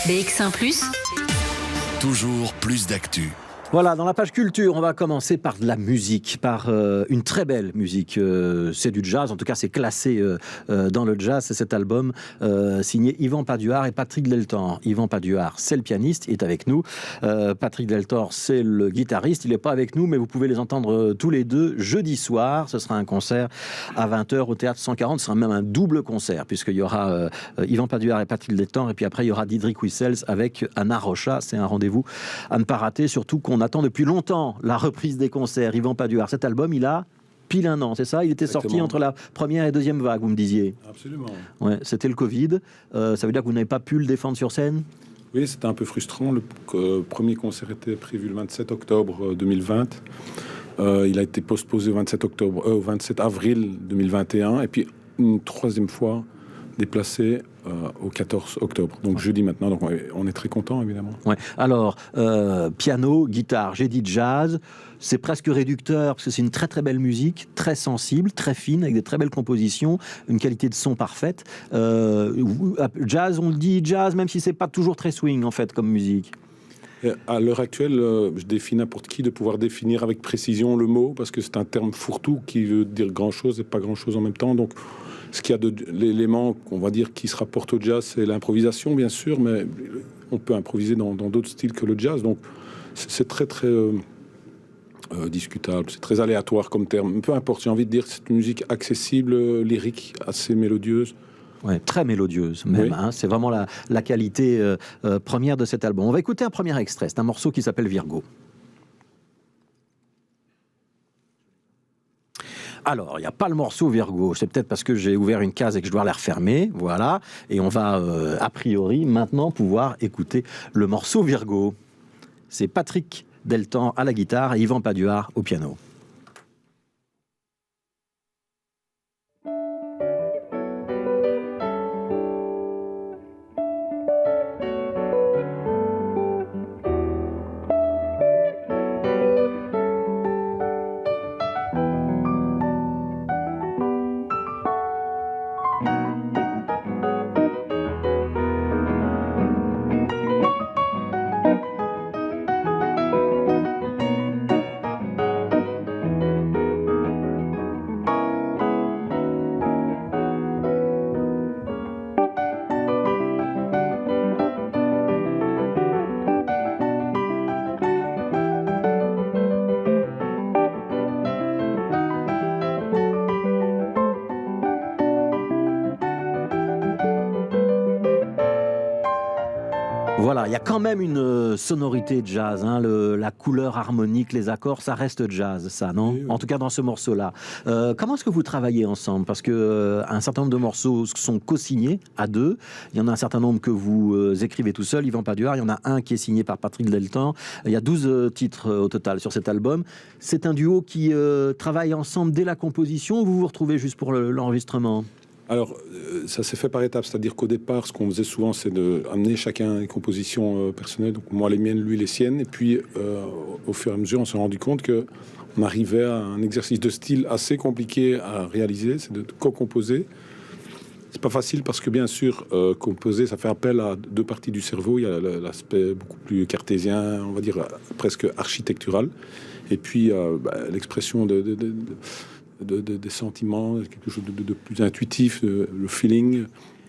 BX1+, toujours plus d'actu. Voilà, dans la page culture, on va commencer par de la musique, par une très belle musique. C'est du jazz, en tout cas c'est classé dans le jazz. C'est cet album signé Yvan Paduard et Patrick Deltan. Yvan Paduard, c'est le pianiste, il est avec nous. Patrick Deltan, c'est le guitariste. Il n'est pas avec nous, mais vous pouvez les entendre tous les deux jeudi soir. Ce sera un concert à 20h au Théâtre 140. Ce sera même un double concert, puisqu'il y aura Yvan Paduard et Patrick Deltan. Et puis après, il y aura Didrik Wissels avec Anna Rocha. C'est un rendez-vous à ne pas rater, surtout qu'on attend depuis longtemps la reprise des concerts. Yvan Paduard, cet album, il a pile un an, c'est ça? Il était sorti entre la première et deuxième vague, vous me disiez. Absolument. Ouais, c'était le Covid. Ça veut dire que vous n'avez pas pu le défendre sur scène? Oui, c'était un peu frustrant. Le premier concert était prévu le 27 octobre 2020. Il a été postposé au 27 avril 2021. Et puis, une troisième fois, déplacé au 14 octobre. Donc jeudi maintenant. Donc on est très content, évidemment. Ouais. Alors, piano, guitare, j'ai dit jazz. C'est presque réducteur parce que c'est une très très belle musique, très sensible, très fine, avec des très belles compositions, une qualité de son parfaite. Jazz, on le dit jazz, même si c'est pas toujours très swing en fait comme musique. Et à l'heure actuelle, je défie n'importe qui de pouvoir définir avec précision le mot, parce que c'est un terme fourre-tout qui veut dire grand-chose et pas grand-chose en même temps. Donc, ce qu'il y a de l'élément qu'on va dire qui se rapporte au jazz, c'est l'improvisation, bien sûr, mais on peut improviser dans d'autres styles que le jazz. Donc, c'est très, très discutable. C'est très aléatoire comme terme. Peu importe, j'ai envie de dire que c'est une musique accessible, lyrique, assez mélodieuse. Ouais, très mélodieuse même, oui. C'est vraiment la qualité première de cet album. On va écouter un premier extrait, c'est un morceau qui s'appelle Virgo. Alors, il n'y a pas le morceau Virgo, c'est peut-être parce que j'ai ouvert une case et que je dois la refermer, voilà, et on va a priori maintenant pouvoir écouter le morceau Virgo. C'est Patrick Deltan à la guitare et Yvan Paduard au piano. Voilà, il y a quand même une sonorité jazz, la couleur harmonique, les accords, ça reste jazz, ça, non? Oui. En tout cas, dans ce morceau-là. Comment est-ce que vous travaillez ensemble? Parce que un certain nombre de morceaux sont co-signés à deux. Il y en a un certain nombre que vous écrivez tout seul, Yvan Paduard. Il y en a un qui est signé par Patrick Deltan. Il y a 12 titres au total sur cet album. C'est un duo qui travaille ensemble dès la composition ou vous vous retrouvez juste pour l'enregistrement? Alors, ça s'est fait par étapes, c'est-à-dire qu'au départ, ce qu'on faisait souvent, c'est d'amener chacun une composition personnelle, donc moi les miennes, lui les siennes, et puis au fur et à mesure, on s'est rendu compte qu'on arrivait à un exercice de style assez compliqué à réaliser, c'est de co-composer. C'est pas facile parce que bien sûr, composer, ça fait appel à deux parties du cerveau. Il y a l'aspect beaucoup plus cartésien, on va dire presque architectural, et puis l'expression des sentiments, quelque chose de plus intuitif, le feeling.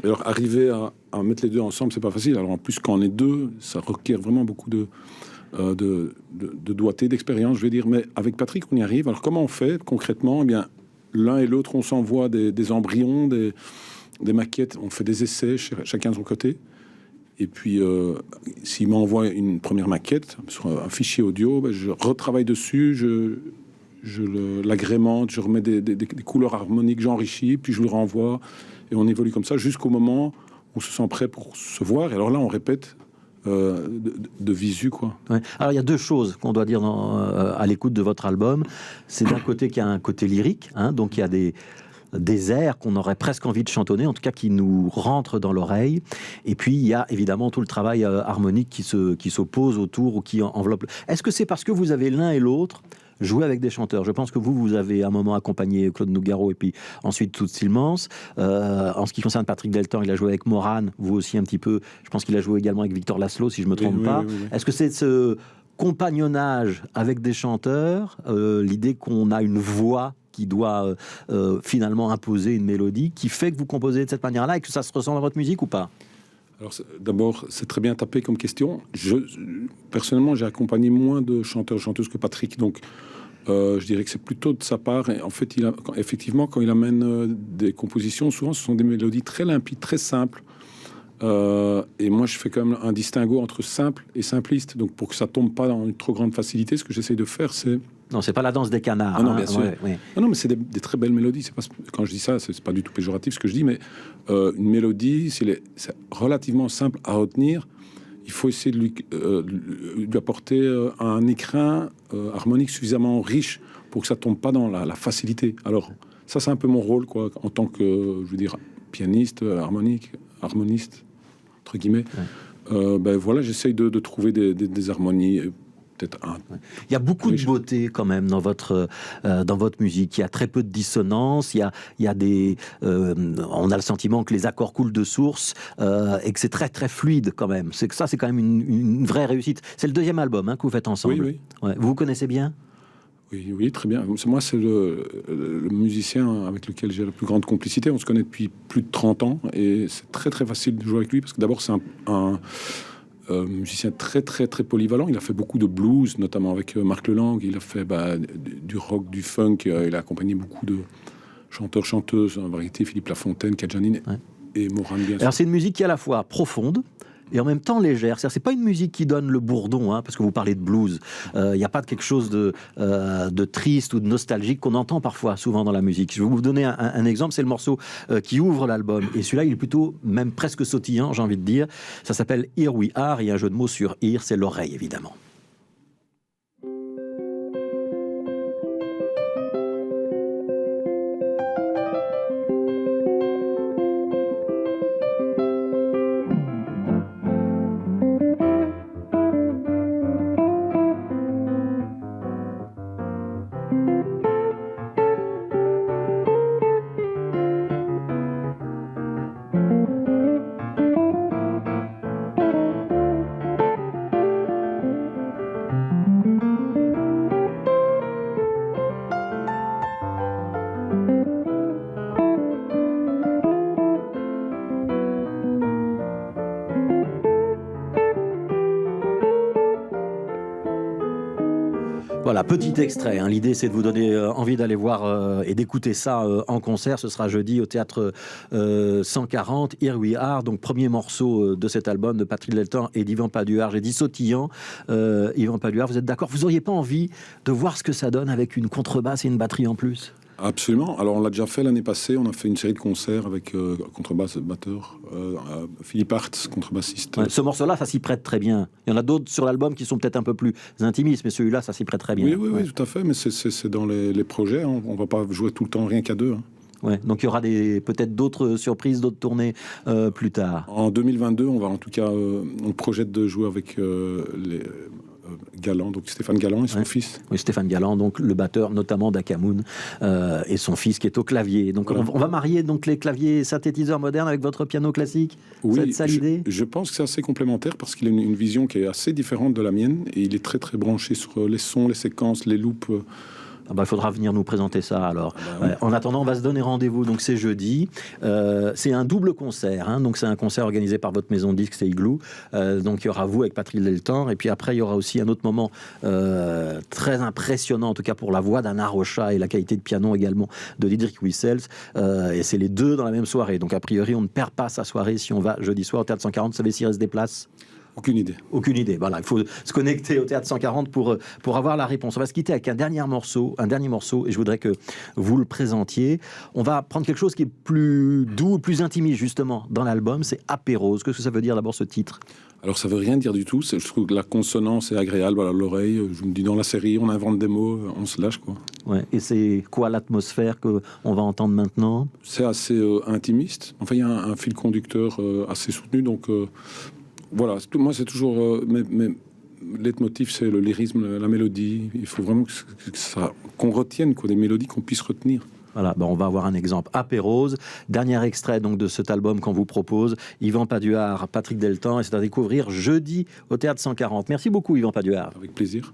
Alors arriver à mettre les deux ensemble, c'est pas facile. Alors en plus quand on est deux, ça requiert vraiment beaucoup de doigté, d'expérience, je vais dire. Mais avec Patrick, on y arrive. Alors comment on fait concrètement? Eh bien, l'un et l'autre, on s'envoie des embryons, des maquettes. On fait des essais, chacun de son côté. Et puis, s'il m'envoie une première maquette sur un fichier audio, je retravaille dessus, je l'agrémente, je remets des couleurs harmoniques, j'enrichis, puis je le renvoie, et on évolue comme ça jusqu'au moment où on se sent prêt pour se voir. Et alors là, on répète de visu, quoi. Ouais. Alors, il y a deux choses qu'on doit dire à l'écoute de votre album. C'est d'un côté qu'il y a un côté lyrique, donc il y a des airs qu'on aurait presque envie de chantonner, en tout cas qui nous rentrent dans l'oreille. Et puis, il y a évidemment tout le travail harmonique qui s'oppose autour ou qui enveloppe. Est-ce que c'est parce que vous avez l'un et l'autre jouer avec des chanteurs. Je pense que vous avez à un moment accompagné Claude Nougaro et puis ensuite Toute Silence. En ce qui concerne Patrick Deltan, il a joué avec Morane, vous aussi un petit peu. Je pense qu'il a joué également avec Victor Laszlo, si je ne me trompe pas. Oui. Est-ce que c'est ce compagnonnage avec des chanteurs, l'idée qu'on a une voix qui doit finalement imposer une mélodie, qui fait que vous composez de cette manière-là et que ça se ressent dans votre musique ou pas? Alors d'abord, c'est très bien tapé comme question. Personnellement, j'ai accompagné moins de chanteurs et chanteuses que Patrick, donc je dirais que c'est plutôt de sa part. Et en fait, effectivement, quand il amène des compositions, souvent ce sont des mélodies très limpides, très simples. Et moi, je fais quand même un distinguo entre simple et simpliste. Donc pour que ça tombe pas dans une trop grande facilité, ce que j'essaye de faire, c'est... Non, c'est pas la danse des canards. Ah non, bien sûr. Ouais. Non, mais c'est des très belles mélodies. C'est pas, quand je dis ça, c'est pas du tout péjoratif ce que je dis, mais une mélodie, c'est relativement simple à retenir. Il faut essayer de lui apporter un écrin harmonique suffisamment riche pour que ça tombe pas dans la facilité. Alors ça, c'est un peu mon rôle, quoi, en tant que, je veux dire, pianiste, harmoniste, entre guillemets. Ben voilà, j'essaye de trouver des harmonies. Il y a beaucoup de beauté quand même dans votre musique. Il y a très peu de dissonance. Il y a des, on a le sentiment que les accords coulent de source et que c'est très très fluide quand même. C'est que ça, c'est quand même une vraie réussite. C'est le deuxième album que vous faites ensemble. Oui. Ouais. Vous connaissez bien? Oui, très bien. Moi, c'est le musicien avec lequel j'ai la plus grande complicité. On se connaît depuis plus de 30 ans et c'est très très facile de jouer avec lui parce que d'abord c'est un musicien très très très polyvalent. Il a fait beaucoup de blues, notamment avec Marc Lelang. Il a fait du rock, du funk. Il a accompagné beaucoup de chanteurs, chanteuses en variété, Philippe Lafontaine, Kadjanine et Morane, bien sûr. Alors c'est une musique qui est à la fois profonde et en même temps légère. C'est pas une musique qui donne le bourdon, parce que vous parlez de blues. Il n'y a pas de quelque chose de triste ou de nostalgique qu'on entend parfois, souvent dans la musique. Je vais vous donner un exemple, c'est le morceau qui ouvre l'album. Et celui-là, il est plutôt, même presque sautillant, j'ai envie de dire. Ça s'appelle Here We Are. Il y a un jeu de mots sur Ear, c'est l'oreille, évidemment. Voilà, petit extrait. L'idée, c'est de vous donner envie d'aller voir et d'écouter ça en concert. Ce sera jeudi au théâtre 140, Here We Are. Donc, premier morceau de cet album de Patrick Deltan et d'Yvan Paduard. J'ai dit sautillant. Yvan Paduard, vous êtes d'accord? Vous n'auriez pas envie de voir ce que ça donne avec une contrebasse et une batterie en plus? Absolument. Alors, on l'a déjà fait l'année passée. On a fait une série de concerts avec contrebasse, batteur, Philippe Artz, contrebassiste. Ouais, ce morceau-là, ça s'y prête très bien. Il y en a d'autres sur l'album qui sont peut-être un peu plus intimistes, mais celui-là, ça s'y prête très bien. Oui, tout à fait. Mais c'est dans les projets. On ne va pas jouer tout le temps rien qu'à deux. Ouais, donc il y aura peut-être d'autres surprises, d'autres tournées plus tard. En 2022, on va en tout cas, on projette de jouer avec les Galland, donc Stéphane Galland et son fils. Oui, Stéphane Galland, donc le batteur notamment d'Akamoun et son fils qui est au clavier. Donc voilà. on va marier donc les claviers synthétiseurs modernes avec votre piano classique. Oui, c'est ça l'idée? Je pense que c'est assez complémentaire parce qu'il a une vision qui est assez différente de la mienne et il est très très branché sur les sons, les séquences, les loops. Il faudra venir nous présenter ça alors. En attendant, on va se donner rendez-vous. Donc c'est jeudi. C'est un double concert. Donc c'est un concert organisé par votre maison de disques, c'est Igloo. Donc il y aura vous avec Patrick Deltan. Et puis après, il y aura aussi un autre moment très impressionnant, en tout cas pour la voix d'Anna Rocha et la qualité de piano également de Didrik Wissels. Et c'est les deux dans la même soirée. Donc a priori, on ne perd pas sa soirée si on va jeudi soir au Théâtre 140. Vous savez s'il reste des places? Aucune idée. Voilà, il faut se connecter au Théâtre 140 pour avoir la réponse. On va se quitter avec un dernier morceau, et je voudrais que vous le présentiez. On va prendre quelque chose qui est plus doux, plus intimiste justement dans l'album, c'est Apérose. Qu'est-ce que ça veut dire d'abord ce titre? Alors ça veut rien dire du tout, je trouve que la consonance est agréable à l'oreille. Je me dis dans la série, on invente des mots, on se lâche quoi. Ouais. Et c'est quoi l'atmosphère qu'on va entendre maintenant? C'est assez intimiste. Enfin, il y a un fil conducteur assez soutenu, donc... Voilà, moi c'est toujours leitmotiv, c'est le lyrisme, la mélodie. Il faut vraiment qu'on retienne, des mélodies qu'on puisse retenir. Voilà, on va avoir un exemple. Apérose, dernier extrait donc de cet album qu'on vous propose. Yvan Paduard, Patrick Deltan, et c'est à découvrir jeudi au Théâtre 140. Merci beaucoup Yvan Paduard. Avec plaisir.